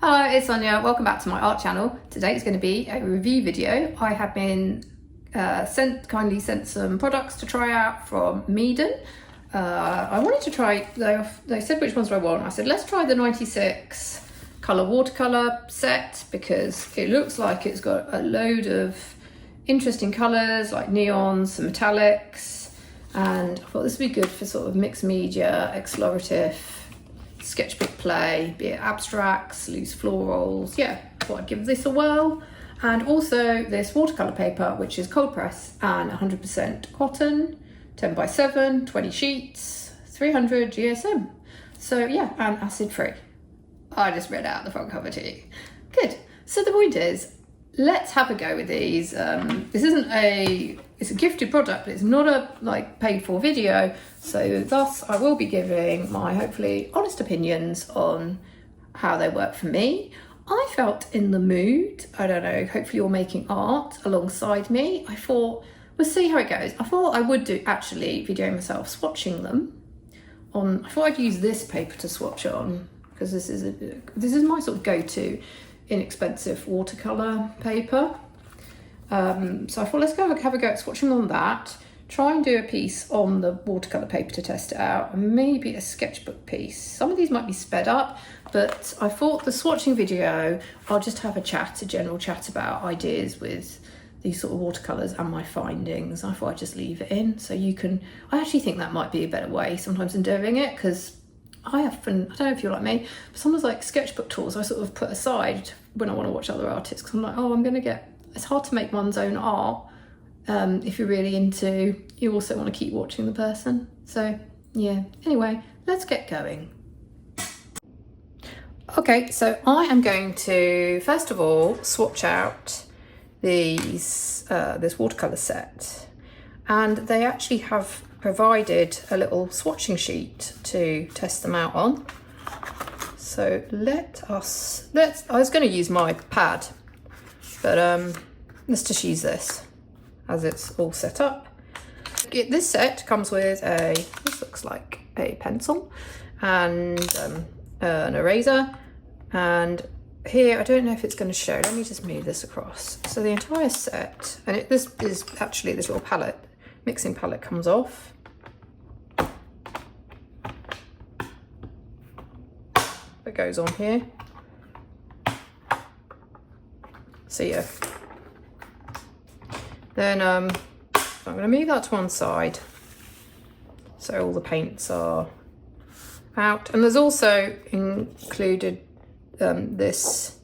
Hello, it's Sonia. Welcome back to my art channel. Today is going to be a review video. I have been kindly sent some products to try out from Meeden. I wanted to try, they said which ones do I want. I said let's try the 96 colour watercolour set because it looks like it's got a load of interesting colours like neons, some metallics, and I thought this would be good for sort of mixed media, explorative, sketchbook play, be it abstracts, loose florals. Yeah, I thought I'd give this a whirl. And also this watercolour paper, which is cold press and 100% cotton, 10 by 7, 20 sheets, 300 GSM. So yeah, and acid free. I just read out the front cover to you. Good. So the point is, let's have a go with these. This isn't it's a gifted product, but it's not a paid for video. So thus I will be giving my hopefully honest opinions on how they work for me. I felt in the mood, I don't know, hopefully you're making art alongside me. I thought, we'll see how it goes. I thought I would do actually video myself swatching them on, I thought I'd use this paper to swatch on because this is my sort of go-to inexpensive watercolour paper. So I thought let's go have a go at swatching on that, try and do a piece on the watercolour paper to test it out, and maybe a sketchbook piece. Some of these might be sped up, but I thought the swatching video, I'll just have a general chat about ideas with these sort of watercolours and my findings. I thought I'd just leave it in so you can, I actually think that might be a better way sometimes in doing it, because I don't know if you're like me, but sometimes like sketchbook tools I sort of put aside when I want to watch other artists, because I'm like, oh, it's hard to make one's own art if you're really into, you also want to keep watching the person. So yeah, anyway, let's get going. Okay, so I am going to first of all swatch out this watercolour set, and they actually have provided a little swatching sheet to test them out on. So I was going to use my pad, but let's just use this as it's all set up. This set comes with this looks like a pencil and an eraser, and here I don't know if it's going to show, let me just move this across. So the entire set, and this is actually this little palette, mixing palette comes off. It goes on here. So yeah. Then I'm going to move that to one side so all the paints are out. And there's also included this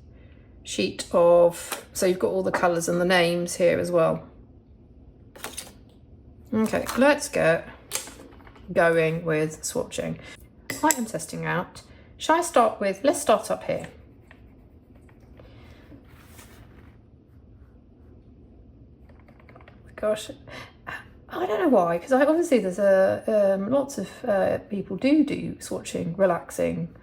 sheet of, so you've got all the colours and the names here as well. Okay, let's get going with swatching. I am testing out. Shall I start with, let's start up here. Gosh, I don't know why, because obviously there's lots of people do swatching, relaxing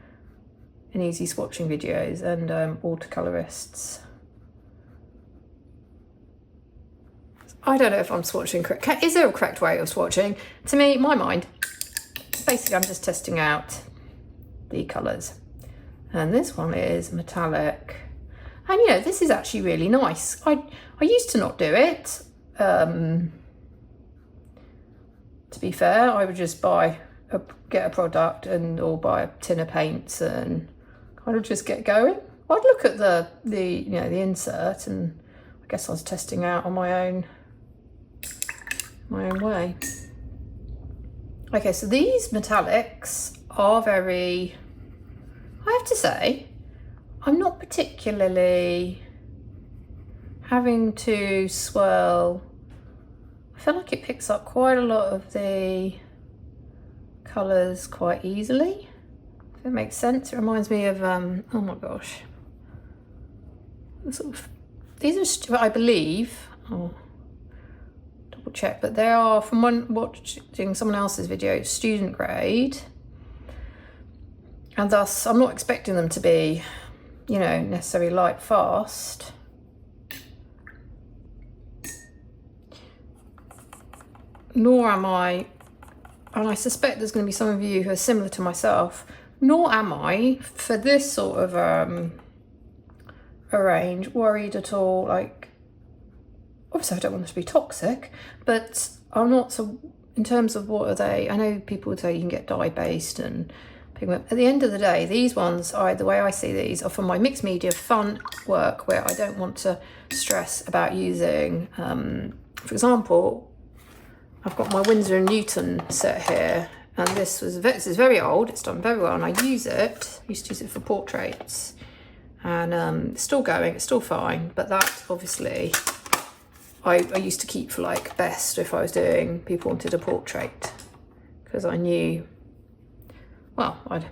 and easy swatching videos, and watercolorists. I don't know if I'm swatching correct. Is there a correct way of swatching? To me, my mind, basically I'm just testing out the colours. And this one is metallic. And you know, this is actually really nice. I used to not do it. To be fair, I would just get a product or buy a tin of paints and kind of just get going. I'd look at the insert, and I guess I was testing out on my own way. Okay, so these metallics are very, I have to say, I'm not particularly having to swirl. I feel like it picks up quite a lot of the colours quite easily, if it makes sense. It reminds me of, oh my gosh, these are, I believe, double check, but they are, from watching someone else's video, student grade, and thus I'm not expecting them to be, you know, necessarily light fast. Nor am I, and I suspect there's going to be some of you who are similar to myself, nor am I, for this sort of range, worried at all. Like, obviously I don't want them to be toxic, but I'm not so, in terms of what are they, I know people would say you can get dye-based and pigment. At the end of the day, these ones, the way I see these, are for my mixed media fun work where I don't want to stress about using, for example, I've got my Winsor & Newton set here, and this is very old, it's done very well, and I used to use it for portraits, and it's still going, it's still fine, but that obviously I used to keep for like best if I was doing, people wanted a portrait, because I knew, well, I'd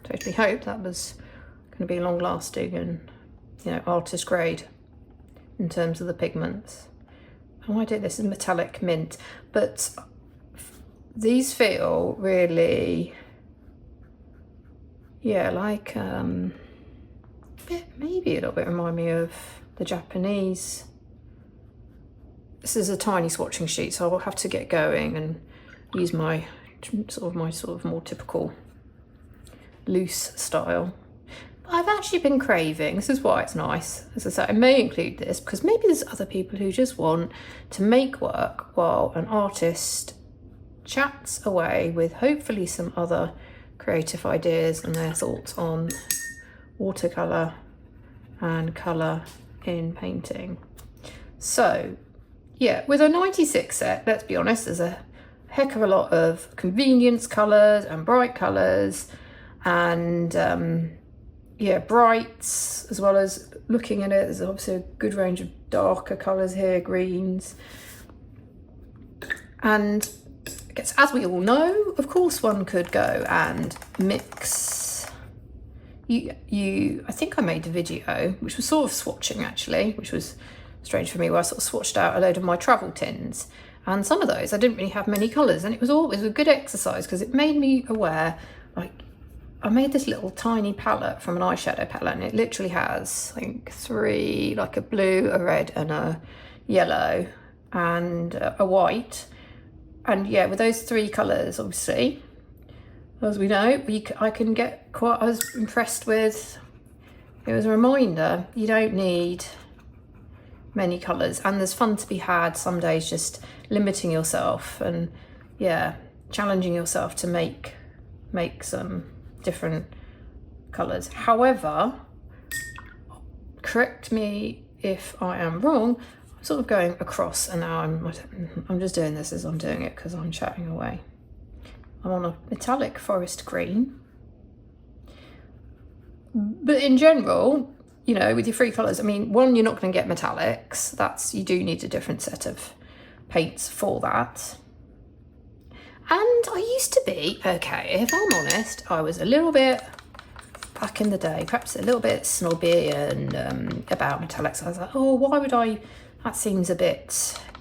totally hope that was going to be long lasting and, you know, artist grade in terms of the pigments. Oh, I do, this is metallic mint, but these feel really, yeah, like, maybe a little bit remind me of the Japanese. This is a tiny swatching sheet, so I'll have to get going and use my sort of more typical loose style. But I've actually been craving, this is why it's nice, as I say, I may include this because maybe there's other people who just want to make work while an artist chats away with hopefully some other creative ideas and their thoughts on watercolour and colour in painting. So yeah, with a 96 set, let's be honest, there's a heck of a lot of convenience colours and bright colours and yeah, brights, as well as looking at it, there's obviously a good range of darker colours here, greens. And I guess, as we all know, of course one could go and mix. I think I made a video, which was sort of swatching actually, which was strange for me, where I sort of swatched out a load of my travel tins. And some of those, I didn't really have many colours, and it was a good exercise because it made me aware, like, I made this little tiny palette from an eyeshadow palette, and it literally has, I think, 3, like a blue, a red and a yellow and a white. And yeah, with those 3 colours, obviously, as we know, I can get quite, I was impressed with, it was a reminder, you don't need many colours, and there's fun to be had some days, just limiting yourself and yeah, challenging yourself to make some different colours. However, correct me if I am wrong, I'm sort of going across, and now I'm just doing this as I'm doing it because I'm chatting away. I'm on a metallic forest green, but in general, you know, with your 3 colours, I mean, one, you're not going to get metallics, you do need a different set of paints for that. And I used to be, okay, if I'm honest, I was a little bit, back in the day, perhaps a little bit snobby and about metallics. I was like, oh, why would that seems a bit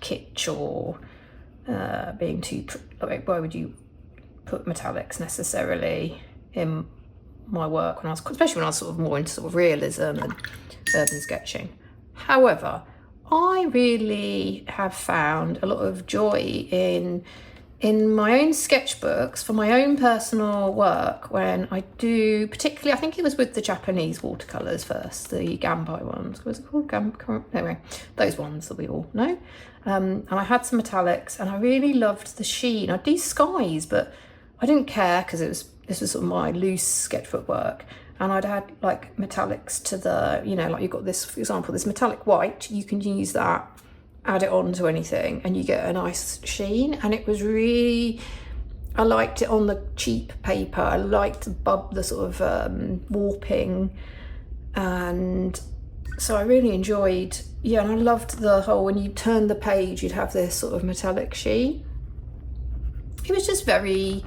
kitsch, or being too, like, why would you put metallics necessarily in my work, especially when I was sort of more into sort of realism and urban sketching. However, I really have found a lot of joy in my own sketchbooks for my own personal work when I do, particularly, I think it was with the Japanese watercolours first, the Gambai ones. Was it called anyway, those ones that we all know. And I had some metallics, and I really loved the sheen. I'd do skies, but I didn't care because this was sort of my loose sketchbook work, and I'd add like metallics to the, you know, like you've got this, for example, this metallic white, you can use that, add it on to anything, and you get a nice sheen. And it was really, I liked it on the cheap paper. I liked the sort of warping, and so I really enjoyed, yeah, and I loved the whole, when you turn the page, you'd have this sort of metallic sheen. It was just very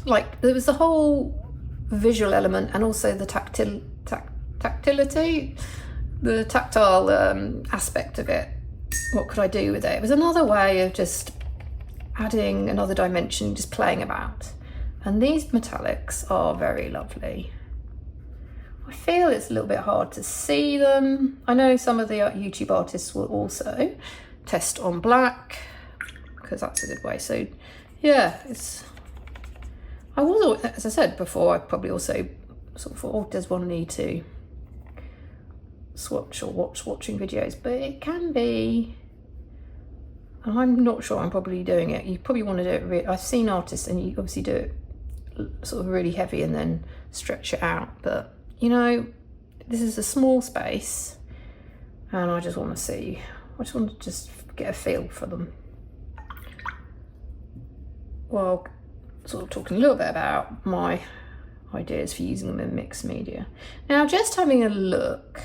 like there was the whole visual element, and also the tactility, the tactile aspect of it. What could I do with it? It was another way of just adding another dimension, just playing about. And these metallics are very lovely. I feel it's a little bit hard to see them. I know some of the YouTube artists will also test on black, because that's a good way. So yeah, I was, as I said before, I probably also sort of thought, oh, does one need to swatch or watch swatching videos, but it can be, and I'm not sure I'm probably doing it. You probably want to do it, I've seen artists and you obviously do it sort of really heavy and then stretch it out, but you know, this is a small space and I just want to see, I just want to just get a feel for them. Well, sort of talking a little bit about my ideas for using them in mixed media. Now, just having a look,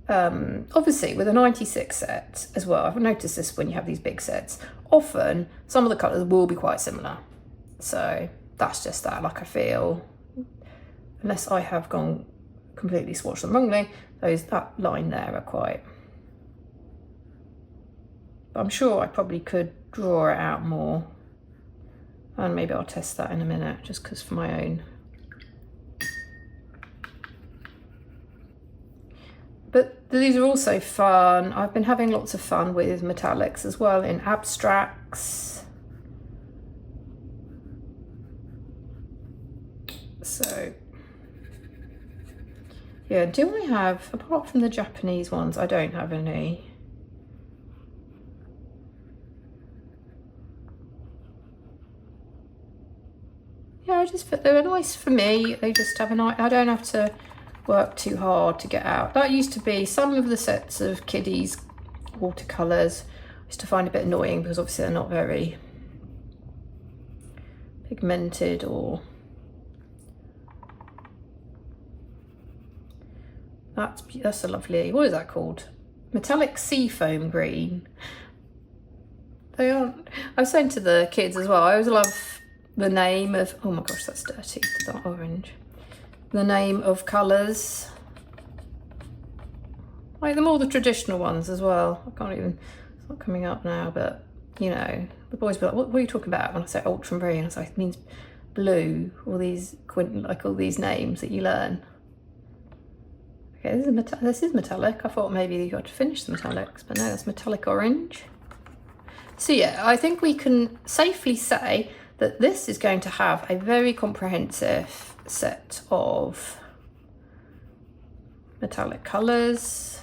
obviously with a 96 set as well, I've noticed this when you have these big sets, often some of the colours will be quite similar. So that's just that, like I feel, unless I have gone completely swatched them wrongly, that line there are quite, but I'm sure I probably could draw it out more, and maybe I'll test that in a minute just because for my own. But these are also fun. I've been having lots of fun with metallics as well in abstracts. So yeah, do I have, apart from the Japanese ones, I don't have any. Yeah, I just thought they were nice for me. They just have a nice, I don't have to work too hard to get out. That used to be some of the sets of kiddies watercolours. I used to find a bit annoying because obviously they're not very pigmented or, that's a lovely, what is that called? Metallic seafoam green. They aren't, I was saying to the kids as well, I always love the name of, oh my gosh, that's dirty, that orange. The name of colours. Like them all the traditional ones as well. I can't even, it's not coming up now, but you know, the boys be like, what are you talking about when I say ultramarine? I say it means blue, all these, like all these names that you learn. Okay, this is metallic. I thought maybe you got to finish the metallics, but no, that's metallic orange. So yeah, I think we can safely say that this is going to have a very comprehensive set of metallic colours.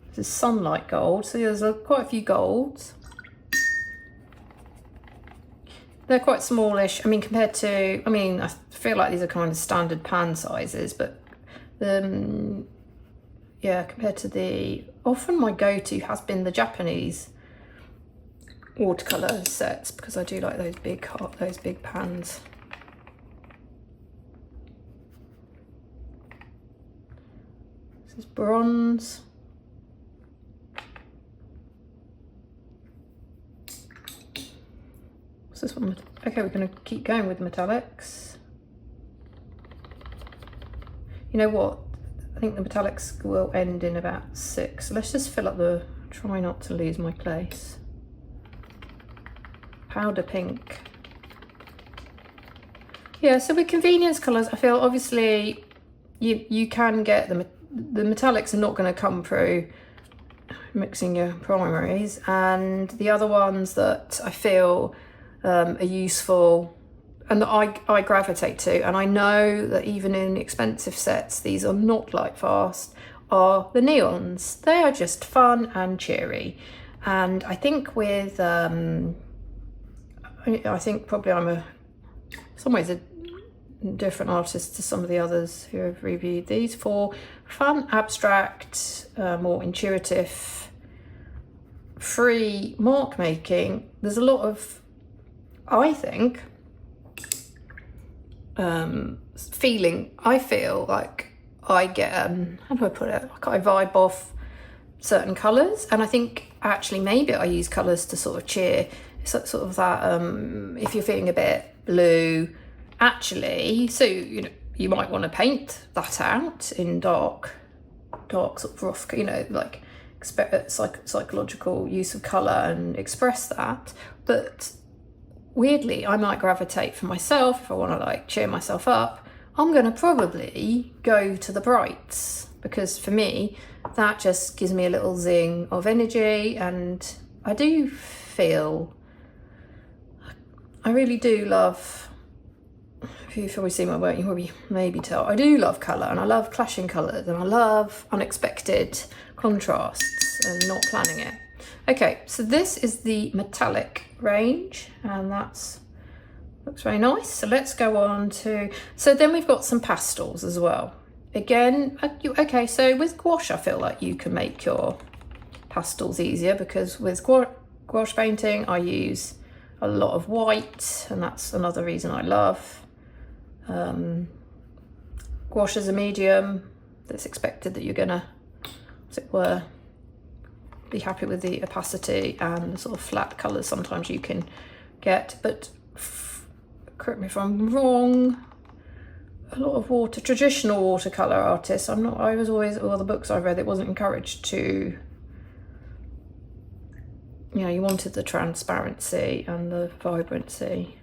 This is sunlight gold, so there's quite a few golds. They're quite smallish. I mean, compared to, I mean, I feel like these are kind of standard pan sizes, but yeah, compared to the, often my go-to has been the Japanese watercolour sets because I do like those big pans. This is bronze. What's this one? Okay, we're going to keep going with metallics. You know what? I think the metallics will end in about 6. So let's just fill up the, try not to lose my place. Powder pink. Yeah, so with convenience colours, I feel obviously you can get the metallics are not going to come through mixing your primaries, and the other ones that I feel are useful and that I gravitate to, and I know that even in expensive sets these are not light fast, are the neons. They are just fun and cheery, and I think with I think probably I'm in some ways a different artist to some of the others who have reviewed these. For fun, abstract, more intuitive, free mark making, there's a lot of, I think, feeling, I feel like I get, how do I put it, like I vibe off certain colours, and I think actually maybe I use colours to sort of cheer, sort of that, if you're feeling a bit blue, actually, so you know, you might want to paint that out in dark sort of rough, you know, like psychological use of colour and express that. But weirdly, I might gravitate for myself, if I want to like cheer myself up, I'm going to probably go to the brights, because for me that just gives me a little zing of energy, and I do feel, I really do love if you've probably seen my work, you probably maybe tell. I do love colour, and I love clashing colours, and I love unexpected contrasts and not planning it. Okay, so this is the metallic range, and that's looks very nice. So let's go on to, so then we've got some pastels as well. Again, okay, so with gouache, I feel like you can make your pastels easier, because with gouache painting, I use a lot of white, and that's another reason I love. Gouache is a medium that's expected that you're gonna, as it were, be happy with the opacity and the sort of flat colours sometimes you can get, but correct me if I'm wrong, a lot of traditional watercolour artists, I was always, all the books I read, it wasn't encouraged to, you know, you wanted the transparency and the vibrancy.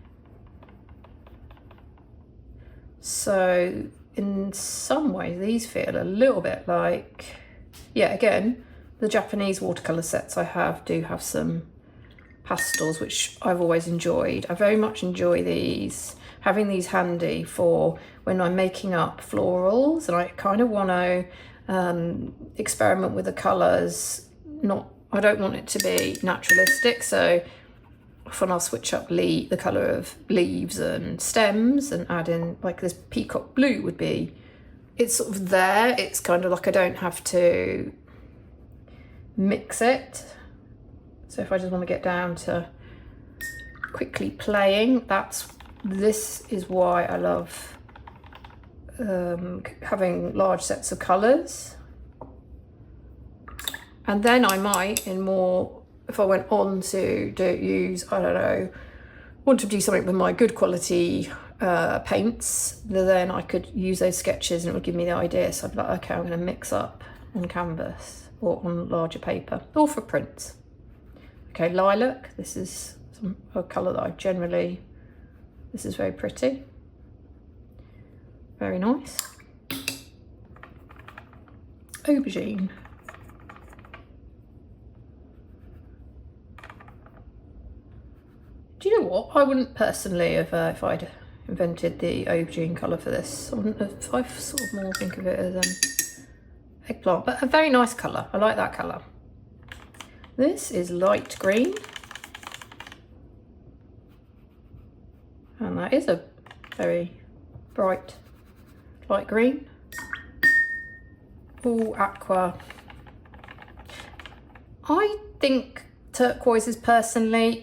So in some ways these feel a little bit like, yeah, again, the Japanese watercolour sets I have do have some pastels, which I've always enjoyed. I very much enjoy these, having these handy for when I'm making up florals, and I kind of want to experiment with the colours. I don't want it to be naturalistic, so often I'll switch up the colour of leaves and stems and add in, like this peacock blue would be, it's sort of there, it's kind of like I don't have to mix it. So if I just want to get down to quickly playing, this is why I love having large sets of colours. And then I might, if I went on to use, I don't know, want to do something with my good quality paints, then I could use those sketches and it would give me the idea. So I'd be like, okay, I'm going to mix up on canvas or on larger paper, or for prints. Okay, lilac, this is a colour that I generally, this is very pretty. Very nice. Aubergine. Do you know what? I wouldn't personally have, if I'd invented the aubergine colour for this, I sort of more think of it as eggplant, but a very nice colour. I like that colour. This is light green, and that is a very bright light green. All aqua. I think turquoises personally,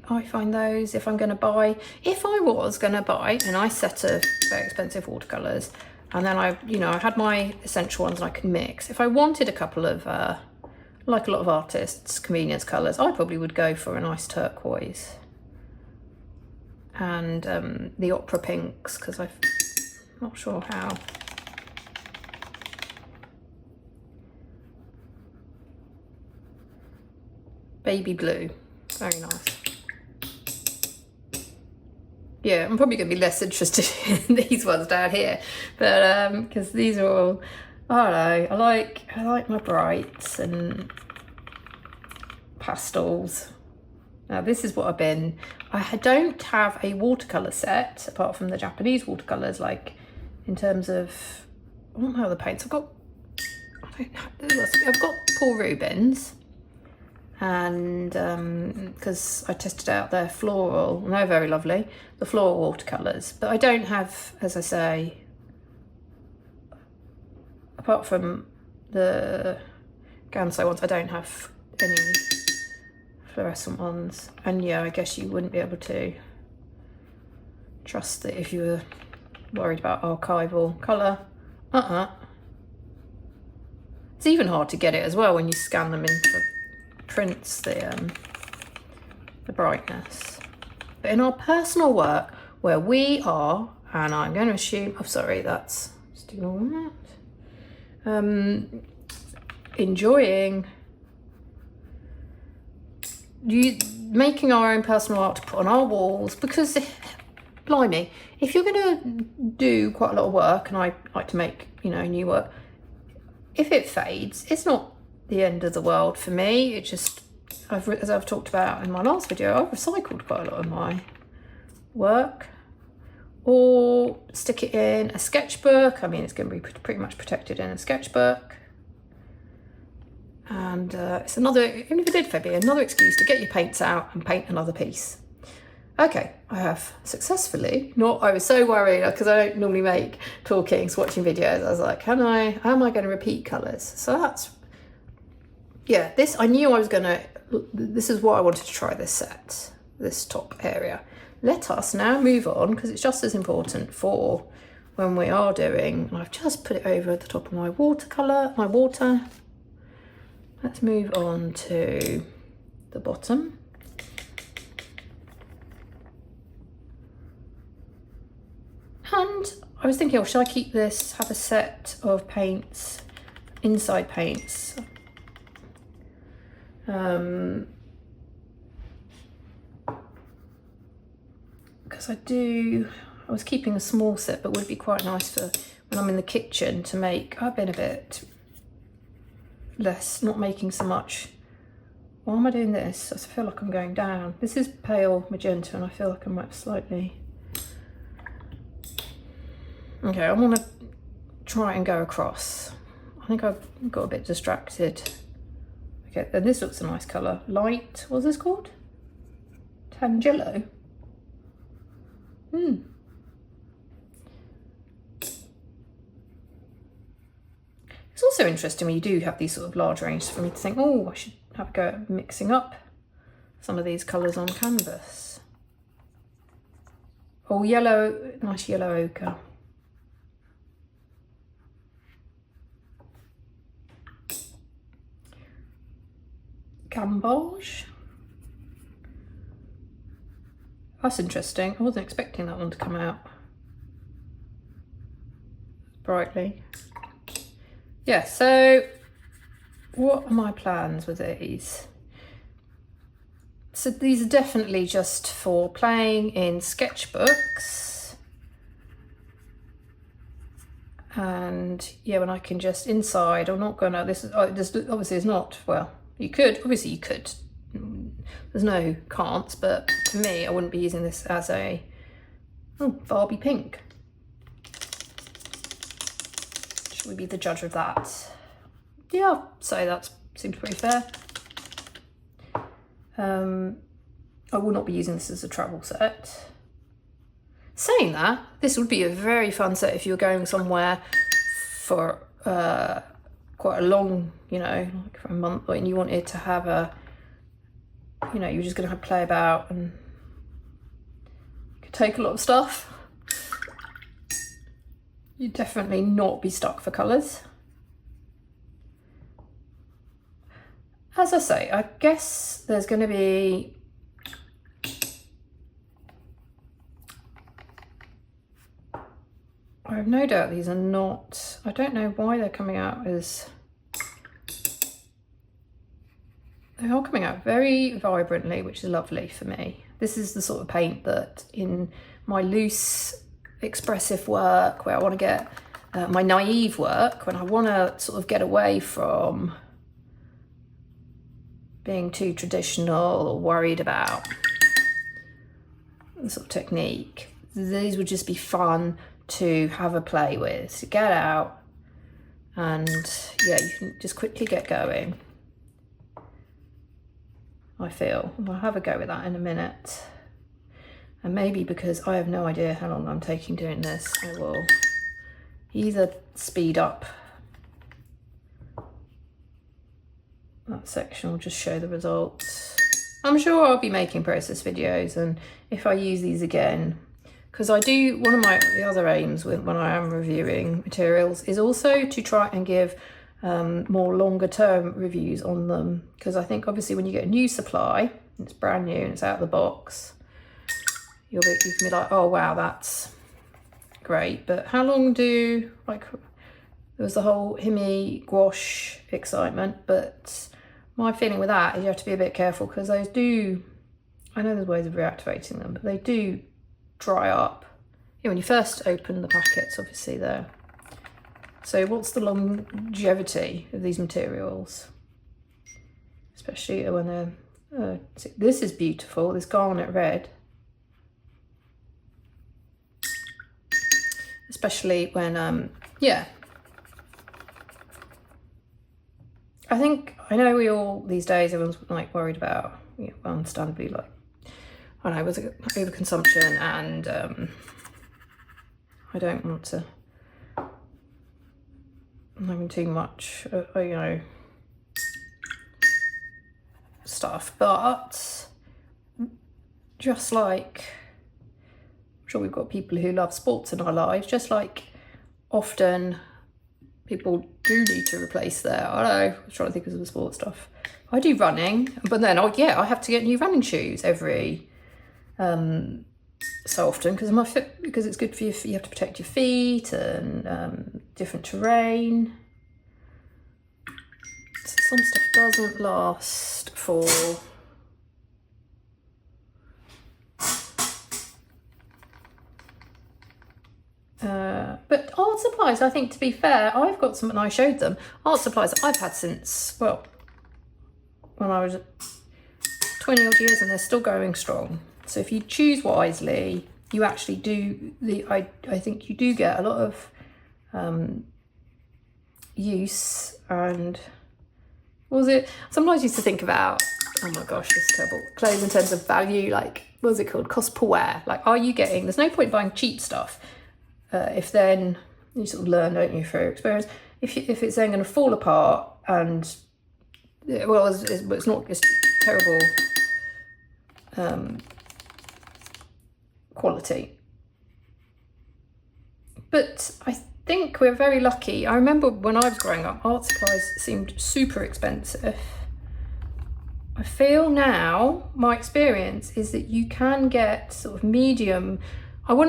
I find those, if I was going to buy a nice set of very expensive watercolours, and then I had my essential ones and I could mix. If I wanted a couple of, like a lot of artists, convenience colours, I probably would go for a nice turquoise. And the opera pinks, because I'm not sure how. Baby blue, very nice. Yeah, I'm probably going to be less interested in these ones down here, but because these are all, I don't know, I like my brights and pastels. Now this is what I don't have a watercolour set apart from the Japanese watercolours, like in terms of, I don't know the paints. I've got Paul Rubens, and because I tested out their floral, and they're very lovely, the floral watercolours, but I don't have, as I say, apart from the Ganso ones, I don't have any fluorescent ones. And yeah, I guess you wouldn't be able to trust that if you were worried about archival colour. It's even hard to get it as well when you scan them into prints, the brightness. But in our personal work, where we are, and I'm going to assume, oh sorry, that's still all that, enjoying making our own personal art to put on our walls, because blimey, if you're going to do quite a lot of work, and I like to make new work, if it fades, it's not the end of the world for me. It just, as I've talked about in my last video, I've recycled quite a lot of my work. or stick it in a sketchbook. I mean, it's going to be pretty much protected in a sketchbook. And it's another, even if it did February, another excuse to get your paints out and paint another piece. Okay, I have successfully, I was so worried because I don't normally make talking, swatching videos. I was like, how am I going to repeat colours? So that's, yeah, this, I knew I was going to, this is why I wanted to try this set, this top area. Let us now move on, because it's just as important for when we are doing, and I've just put it over the top of my watercolour, my water. Let's move on to the bottom. And I was thinking, oh, should I keep this, have a set of paints, inside paints? Because I was keeping a small set, but would be quite nice for when I'm in the kitchen to make, I've been a bit less, not making so much. Why am I doing this? I feel like I'm going down. This is pale magenta and I feel like I'm slightly, okay, I want to try and go across. I think I've got a bit distracted. Okay, then this looks a nice colour. Light, what's this called? Tangelo. It's also interesting when you do have these sort of large ranges for me to think, oh, I should have a go at mixing up some of these colours on canvas. Oh, yellow, nice yellow ochre. Gamboge. That's interesting. I wasn't expecting that one to come out brightly. Yeah, so what are my plans with these? So these are definitely just for playing in sketchbooks. And yeah, when I can just inside, I'm not gonna, this obviously is not, well, you could, obviously you could. There's no can'ts, but for me, I wouldn't be using this as a Barbie pink. Should we be the judge of that? Yeah, so that seems pretty fair. I will not be using this as a travel set. Saying that, this would be a very fun set if you were going somewhere for quite a long, you know, like for a month, and you wanted to have a, you know, you're just going to have play about and you could take a lot of stuff. You'd definitely not be stuck for colours. As I say, I guess there's going to be I have no doubt these are not, I don't know why they're coming out as, they are coming out very vibrantly, which is lovely for me. This is the sort of paint that in my loose expressive work, where I want to get my naive work, when I want to sort of get away from being too traditional or worried about the sort of technique. These would just be fun to have a play with, to get out and yeah, you can just quickly get going. I feel I'll have a go with that in a minute, and maybe because I have no idea how long I'm taking doing this, I will either speed up that section or just show the results. I'm sure I'll be making process videos, and if I use these again, because I do, one of the other aims when I am reviewing materials is also to try and give more longer term reviews on them, because I think obviously when you get a new supply, it's brand new and it's out of the box, you can be like, oh wow, that's great, but how long do, like, there was the whole Himi gouache excitement, but my feeling with that is you have to be a bit careful, because those do, I know there's ways of reactivating them, but they do dry up. Yeah, when you first open the packets, obviously there. So what's the longevity of these materials? Especially when they're, this is beautiful, this garnet red. especially when, yeah. I know we all, these days, everyone's like worried about, you know, understandably, like, I don't know, was it overconsumption, and I don't want to, I'm having too much, you know, stuff, but just like, I'm sure we've got people who love sports in our lives, just like often people do need to replace their, I don't know, I was trying to think of the sports stuff. I do running, but then, oh yeah, I have to get new running shoes every so often because my foot, because it's good for you have to protect your feet and different terrain. So some stuff doesn't last for but art supplies, I think, to be fair, I've got some, and I showed them, art supplies that I've had since, well, when I was 20 odd years, and they're still going strong. So if you choose wisely, you actually do, I think you do get a lot of use. And what was it? Sometimes I used to think about, oh my gosh, this is terrible, clothes in terms of value, like, what was it called? Cost per wear. Like, are you getting, there's no point buying cheap stuff if then, you sort of learn, don't you, through experience, if it's then going to fall apart and, well, it's not, it's terrible quality. But I think we're very lucky. I remember when I was growing up, art supplies seemed super expensive. I feel now, my experience is that you can get sort of medium, I would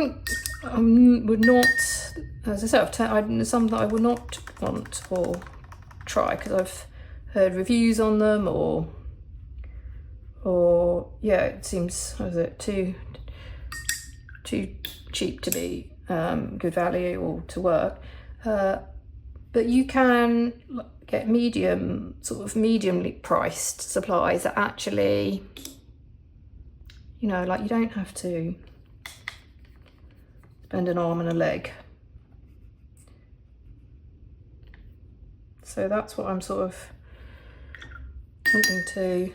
not, as I said, some that I would not want or try because I've heard reviews on them, or yeah, it seems, what is it, too cheap to be good value or to work. But you can get mediumly priced supplies that actually, you know, like, you don't have to spend an arm and a leg. So that's what I'm sort of wanting to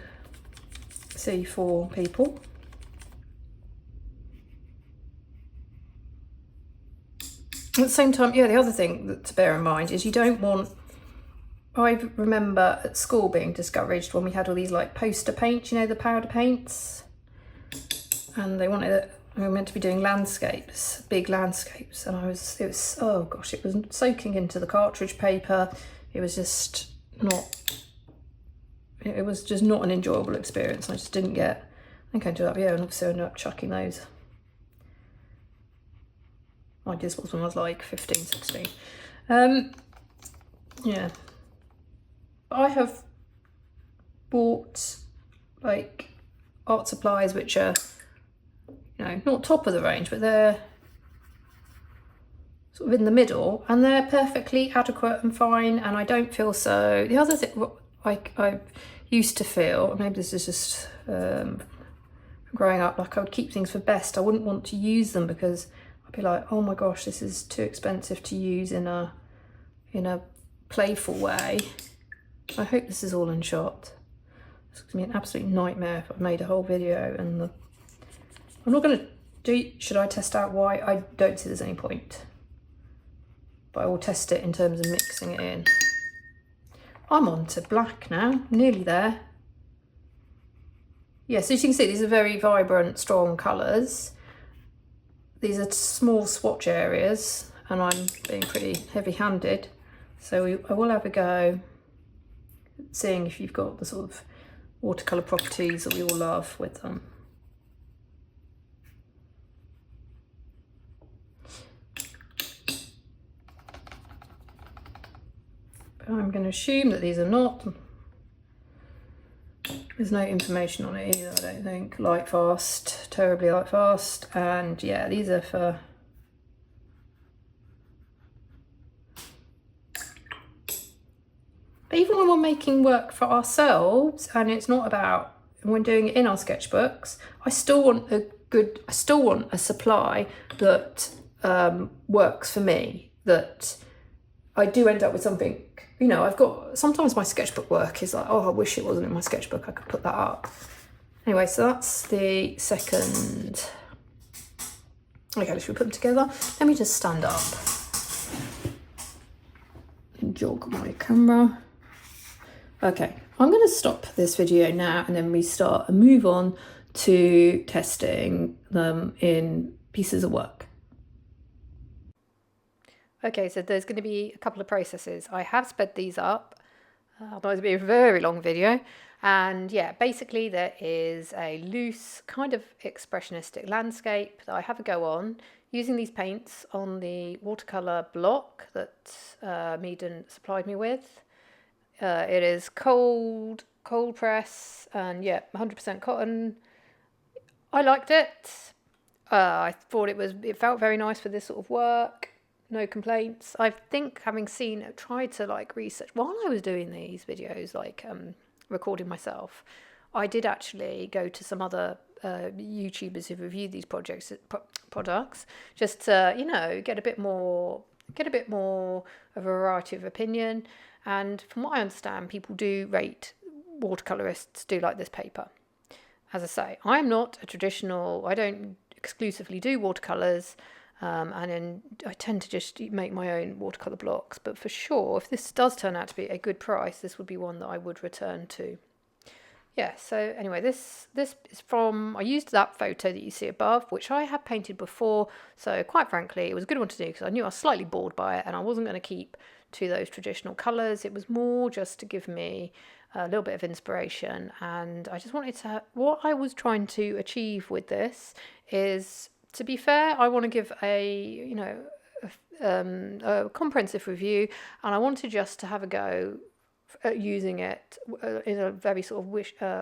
see for people. At the same time, yeah, the other thing that to bear in mind is you don't want, I remember at school being discouraged when we had all these like poster paints, you know, the powder paints, and they wanted it, we were meant to be doing landscapes, big landscapes, and it was, oh gosh, it was soaking into the cartridge paper. It was just not, it was just not an enjoyable experience. I just didn't get, I think I ended up, yeah, and obviously I ended up chucking those. I did was when I was like 15, 16. Yeah. I have bought like art supplies which are, you know, not top of the range, but they're sort of in the middle, and they're perfectly adequate and fine, and I don't feel so. The other thing I used to feel, maybe this is just growing up, like I would keep things for best. I wouldn't want to use them because I'd be like, oh my gosh, this is too expensive to use in a playful way. I hope this is all in shot. It's gonna be an absolute nightmare if I've made a whole video and I'm not gonna do, should I test out why? I don't see there's any point, but I will test it in terms of mixing it in. I'm on to black now, nearly there. Yeah, so as you can see, these are very vibrant, strong colours. These are small swatch areas, and I'm being pretty heavy-handed. So I will have a go seeing if you've got the sort of watercolour properties that we all love with them. But I'm going to assume that these are not, there's no information on it either, I don't think. Light fast, terribly light fast, and yeah, these are for even when we're making work for ourselves, and it's not about when doing it in our sketchbooks, I still want a supply that works for me, that I do end up with something, you know, I've got, sometimes my sketchbook work is like, oh, I wish it wasn't in my sketchbook, I could put that up. Anyway, so that's the second. Okay, should we put them together? Let me just stand up and jog my camera. Okay, I'm going to stop this video now and then restart and move on to testing them in pieces of work. Okay, so there's going to be a couple of processes. I have sped these up, otherwise it'll be a very long video. And yeah, basically there is a loose kind of expressionistic landscape that I have a go on using these paints on the watercolour block that Meeden supplied me with. It is cold press, and yeah, 100% cotton. I liked it. I thought it felt very nice for this sort of work. No complaints. I think, having tried to like research while I was doing these videos, like recording myself, I did actually go to some other YouTubers who reviewed these products, just to, you know, get a bit more of a variety of opinion. And from what I understand, people do rate watercolorists do like this paper. As I say, I'm not a traditional, I don't exclusively do watercolours, and then I tend to just make my own watercolour blocks. But for sure, if this does turn out to be a good price, this would be one that I would return to. Yeah, so anyway, this is from, I used that photo that you see above, which I have painted before. So quite frankly, it was a good one to do because I knew I was slightly bored by it and I wasn't going to keep to those traditional colours. It was more just to give me a little bit of inspiration. And I just wanted to, what I was trying to achieve with this is, to be fair, I want to give a comprehensive review, and I wanted just to have a go at using it in a very sort of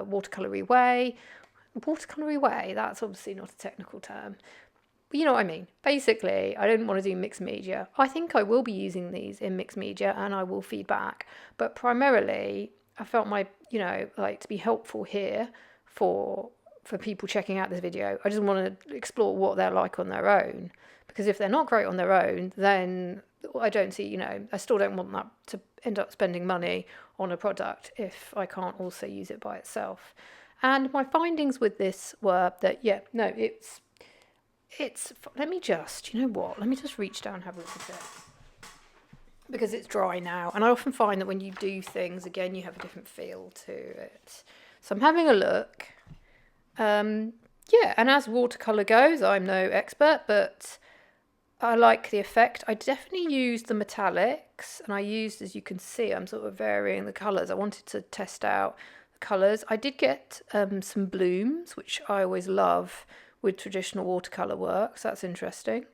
watercolour-y way. Watercolour-y way, that's obviously not a technical term. But you know what I mean. Basically, I didn't want to do mixed media. I think I will be using these in mixed media and I will feed back. But primarily, I felt like to be helpful here for people checking out this video. I just want to explore what they're like on their own, because if they're not great on their own, then I don't see, I still don't want that to end up spending money on a product if I can't also use it by itself. And my findings with this were that, it's let me just reach down and have a look at it, because it's dry now, and I often find that when you do things again, you have a different feel to it. So I'm having a look. And as watercolour goes, I'm no expert, but I like the effect. I definitely used the metallics, and I used, as you can see, I'm sort of varying the colours. I wanted to test out the colours. I did get some blooms, which I always love with traditional watercolour work, so that's interesting.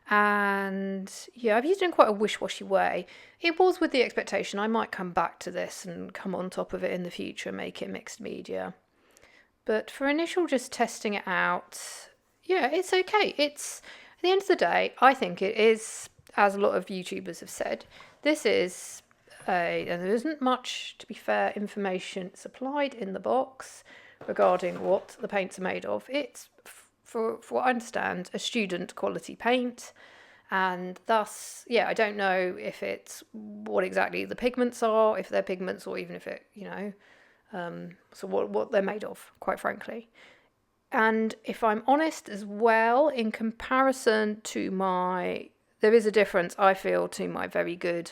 And yeah, I've used it in quite a wish-washy way. It was with the expectation I might come back to this and come on top of it in the future and make it mixed media. But for initial just testing it out, yeah, it's okay. It's, at the end of the day, I think it is, as a lot of YouTubers have said, this is and there isn't much, to be fair, information supplied in the box regarding what the paints are made of. It's, for what I understand, a student quality paint. And thus, yeah, I don't know if it's what exactly the pigments are, if they're pigments, or even if it, so what they're made of, quite frankly. And if I'm honest as well, in comparison to there is a difference, I feel, to my very good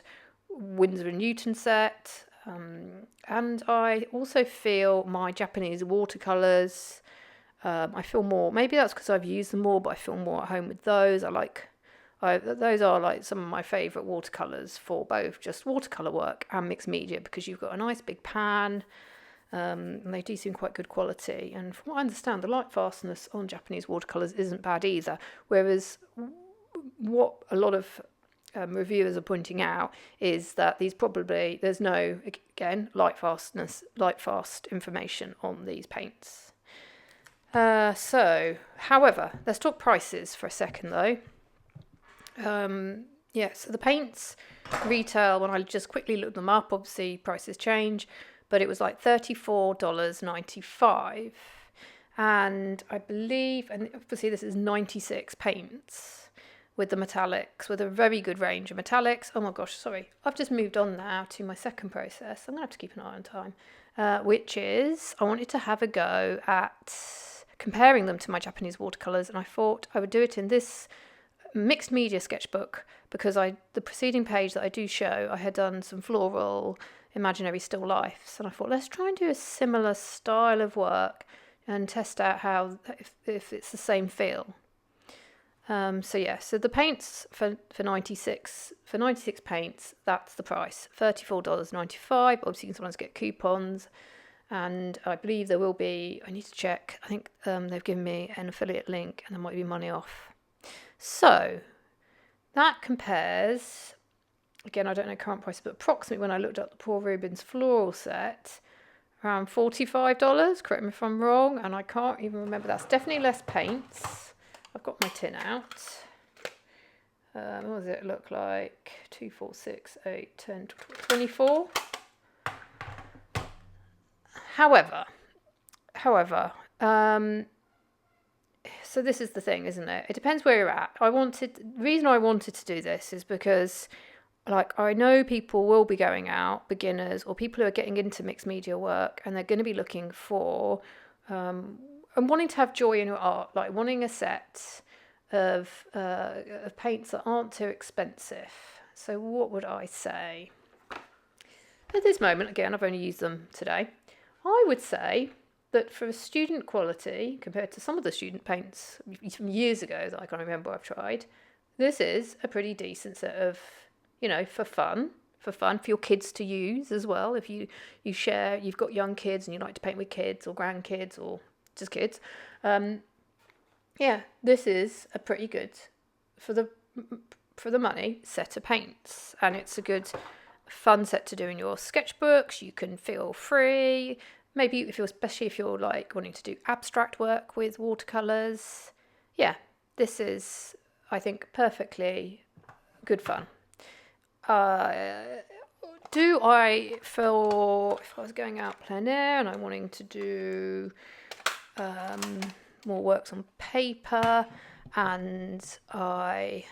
Winsor & Newton set. And I also feel my Japanese watercolours, I feel more, maybe that's because I've used them more, but I feel more at home with those. Those are like some of my favourite watercolours for both just watercolour work and mixed media, because you've got a nice big pan. And they do seem quite good quality, and from what I understand, the light fastness on Japanese watercolours isn't bad either, whereas what a lot of reviewers are pointing out is that there's no, again, light fast information on these paints. However, let's talk prices for a second though. So the paints retail, when I just quickly looked them up, obviously prices change, but it was like $34.95, and I believe, and obviously this is 96 paints, with the metallics, with a very good range of metallics. Oh my gosh, sorry. I've just moved on now to my second process. I'm going to have to keep an eye on time, which is I wanted to have a go at comparing them to my Japanese watercolours, and I thought I would do it in this mixed media sketchbook because the preceding page that I do show, I had done some floral imaginary still lifes, and I thought let's try and do a similar style of work and test out how if it's the same feel. So the paints for 96 paints, that's the price, $34.95. Obviously you can sometimes get coupons, and I believe there will be, I need to check, I think they've given me an affiliate link and there might be money off. So that compares, again I don't know current prices, but approximately when I looked up the Paul Rubens floral set, around $45, correct me if I'm wrong, and I can't even remember, that's definitely less paints. I've got my tin out. What does it look like? 2, 4, 6, 8, 10, 24. However, so this is the thing, isn't it? It depends where you're at. The reason I wanted to do this is because, like, I know people will be going out, beginners or people who are getting into mixed media work, and they're going to be looking for and wanting to have joy in your art, like wanting a set of paints that aren't too expensive. So what would I say? At this moment, again, I've only used them today. I would say that for a student quality, compared to some of the student paints from years ago that I can't remember I've tried, this is a pretty decent set of, for fun, for your kids to use as well. If you share, you've got young kids and you like to paint with kids or grandkids or just kids, this is a pretty good for the money set of paints, and it's a good fun set to do in your sketchbooks. You can feel free, maybe especially if you're like wanting to do abstract work with watercolors. This is, I think, perfectly good fun. Do I feel, if I was going out plein air and I'm wanting to do more works on paper, and I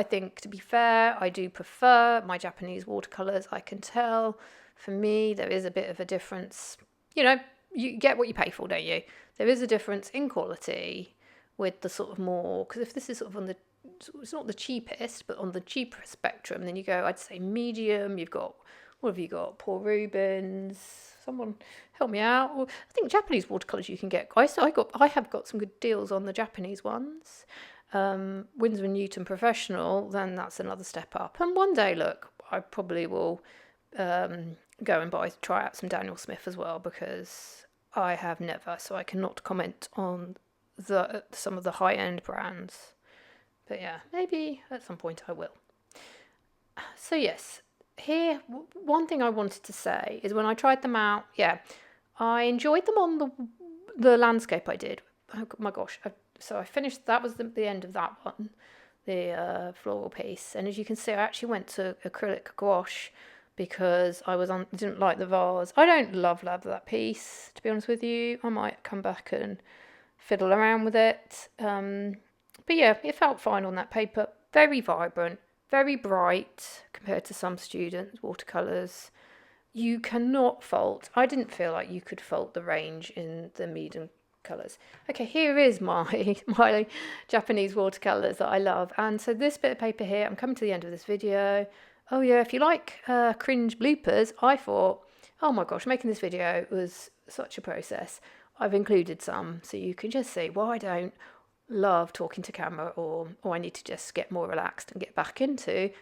think, to be fair, I do prefer my Japanese watercolors. I can tell, for me, there is a bit of a difference. You get what you pay for, don't you? There is a difference in quality with the sort of more, because if this is sort of on the, it's not the cheapest, but on the cheaper spectrum, then you go, I'd say medium. You've got, what have you got? Paul Rubens. Someone help me out. Well, I think Japanese watercolors you can get. I have got some good deals on the Japanese ones. Winsor & Newton Professional, then that's another step up. And one day, look, I probably will go and try out some Daniel Smith as well, because I have never, so I cannot comment on some of the high-end brands. But yeah, maybe at some point I will. So yes, here, one thing I wanted to say is when I tried them out, I enjoyed them on the landscape I did. Oh my gosh. So I finished, that was the end of that one, the floral piece. And as you can see, I actually went to acrylic gouache because I didn't like the vase. I don't love that piece, to be honest with you. I might come back and fiddle around with it. But yeah, it felt fine on that paper. Very vibrant, very bright compared to some students' watercolours. You cannot fault, I didn't feel like you could fault the range in the Meeden colours. Okay, here is my Japanese watercolours that I love. And so this bit of paper here, I'm coming to the end of this video. Oh yeah, if you like cringe bloopers, I thought, oh my gosh, making this video was such a process. I've included some so you can just see why I don't love talking to camera, or I need to just get more relaxed and get back into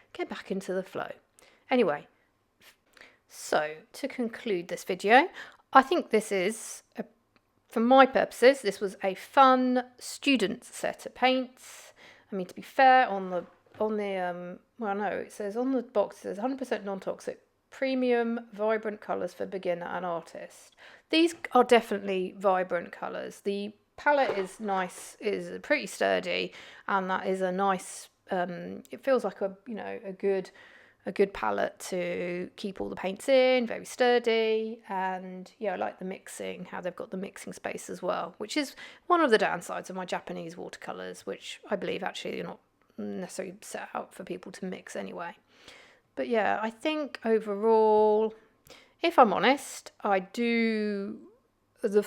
the flow. Anyway, so to conclude this video, I think this is, for my purposes, this was a fun student set of paints. I mean, to be fair, it says on the box, it says 100% non-toxic, premium, vibrant colours for beginner and artist. These are definitely vibrant colours. The palette is nice, is pretty sturdy, and that is a nice, it feels like a good a good palette to keep all the paints in, very sturdy, and yeah, I like the mixing, how they've got the mixing space as well, which is one of the downsides of my Japanese watercolours, which I believe actually are not necessarily set out for people to mix anyway. But yeah, I think overall, if I'm honest, I do for the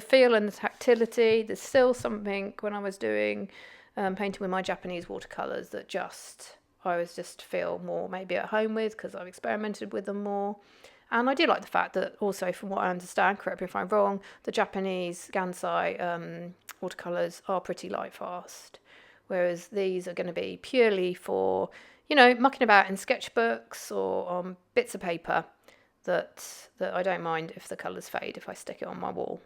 feel and the tactility, there's still something when I was doing painting with my Japanese watercolours that I was just feel more maybe at home with, because I've experimented with them more. And I do like the fact that also, from what I understand, correct me if I'm wrong, the Japanese Gansai watercolours are pretty light fast, whereas these are going to be purely for, you know, mucking about in sketchbooks or on bits of paper that I don't mind if the colours fade if I stick it on my wall.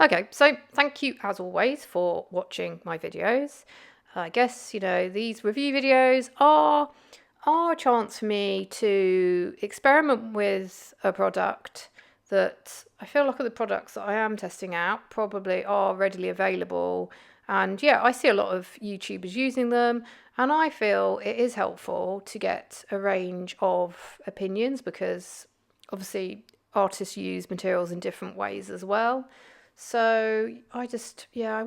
Okay, so thank you as always for watching my videos. I guess, you know, these review videos are a chance for me to experiment with a product that I feel like the products that I am testing out probably are readily available. And yeah, I see a lot of YouTubers using them, and I feel it is helpful to get a range of opinions, because obviously artists use materials in different ways as well. So I just, yeah, I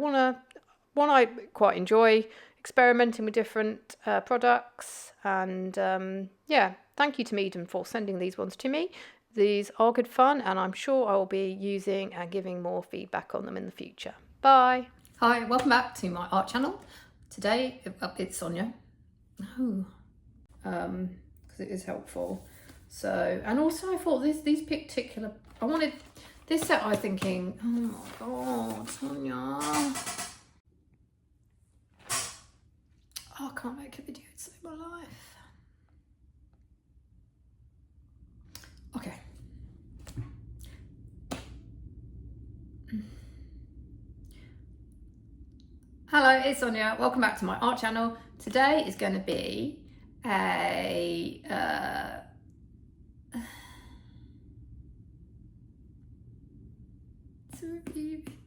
quite enjoy experimenting with different products, and yeah, thank you to Meeden for sending these ones to me. These are good fun, and I'm sure I will be using and giving more feedback on them in the future. Bye. Hi, welcome back to my art channel. Today it's Sonia. Because it is helpful. So, and also I thought these particular, I wanted this set. I was thinking, oh my god, Sonia. Oh, I can't make a video to save my life. Okay. Hello, it's Sonia. Welcome back to my art channel. Today is going to be a it's a review video.